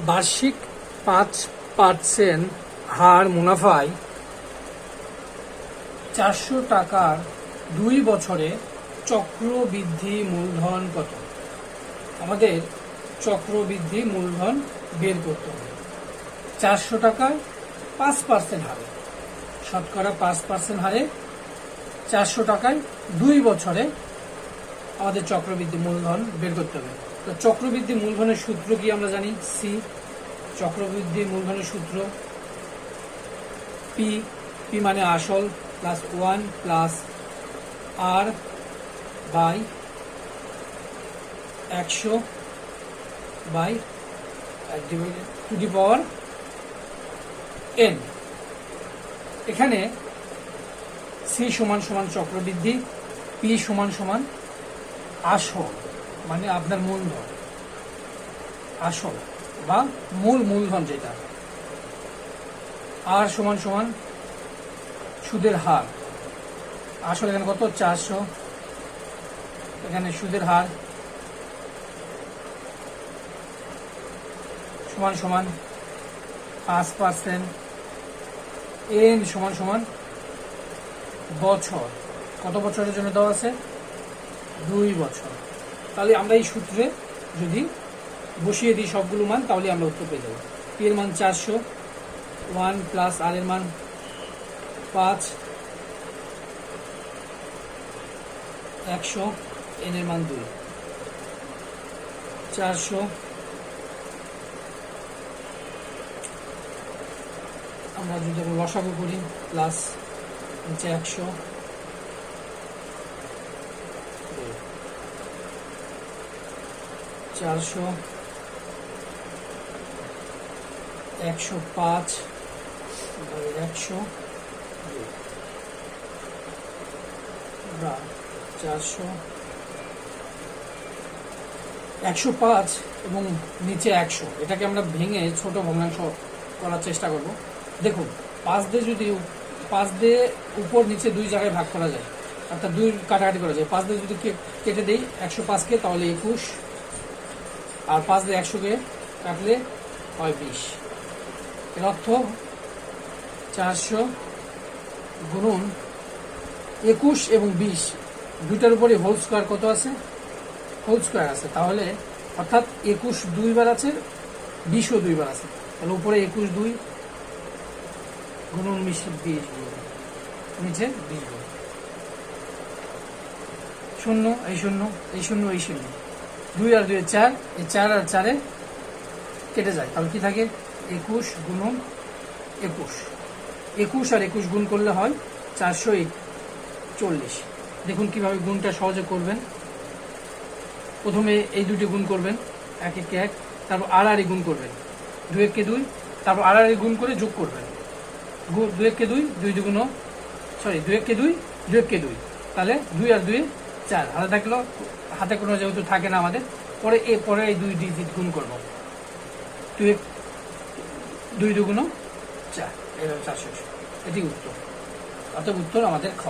বার্ষিক 5% হার মুনাফায় 400 টাকার 2 বছরে চক্রবৃদ্ধি মূলধন কত? আমাদের চক্রবৃদ্ধি মূলধন বের করতে হবে। 400 টাকায় 5% হারে, শতকরা 5% হারে 400 টাকায় 2 বছরে আমাদের চক্রবৃদ্ধি মূলধন বের করতে হবে। তো চক্রবৃদ্ধি মূলধনের সূত্র কি আমরা জানি? সি। চক্রবৃদ্ধি মূলধনের সূত্র পি। পি মানে আসল plus 1 plus r by 100 by to the power n। এখানে সি সমান সমান চক্রবৃদ্ধি, পি সমান সমান আসল মানে আপনার মূলধন, আসল বা মূলধন যেটা, আর সমান সমান সুদের হার। আসল এখানে কত? 400, এখানে সুদের হার সমান সমান 5%, এন সমান সমান বছর। কত বছরের জন্য দেওয়া আছে? 2 বছর। তাহলে আমরা এই সূত্রে যদি বসিয়ে দিই সবগুলো মান, তাহলে আমরা উত্তর পেয়ে যাবো। পি এর মান 400, 1 প্লাস আর এর মান 5, 100, এন এর মান 2, 400 আমরা যদি লসাগু করি প্লাস নিচে 100, 400, 105, 100, 400, 105 এবং নিচে 100। এটাকে আমরা ভেঙে ছোট ভগ্নাংশ করার চেষ্টা করব। দেখুন 5 দিয়ে উপর নিচে 2 জায়গায় ভাগ করা যায়, অর্থাৎ 2 কাটাকাটি করা যায়। 5 দিয়ে যদি কেটে দেই 105কে, তাহলে 21, আর 5 দিয়ে 100কে কাটলে হয় 20। এর অর্থ 400 গুণন 21 এবং 20 দুইটার উপরে হোল স্কোয়ার কত আছে? হোল স্কোয়ার আছে। তাহলে অর্থাৎ 21 2 বার আছে, 20ও 2 বার আছে। তাহলে উপরে 21 2 গুণন 20 নিচে 20 গুণ। 0 এই 0 এই 0 এই 0, 2 আর 2 4, এই 4 আর 4 কেটে যায়। তাহলে কি থাকে? 21 গুণন 21। 21 আর 21 গুণ করলে হয় 440। দেখুন কিভাবে গুণটা সহজে করবেন। প্রথমে এই দুটি গুণ করবেন, 1 1 1, তারপর আর গুণ করবেন, 2 1 2, তারপর আর গুণ করে যোগ করবেন। 2 1 2, 2 2 2 1 2, 2 1 2, তাহলে 2 আর 2 4। হাতে থাকলো, হাতে কোনো যেহেতু থাকে না আমাদের, পরে এই 2 ডিজিট গুণ করবো। 2 2 4, 400। এটি উত্তর। অতএব উত্তর আমাদের খ।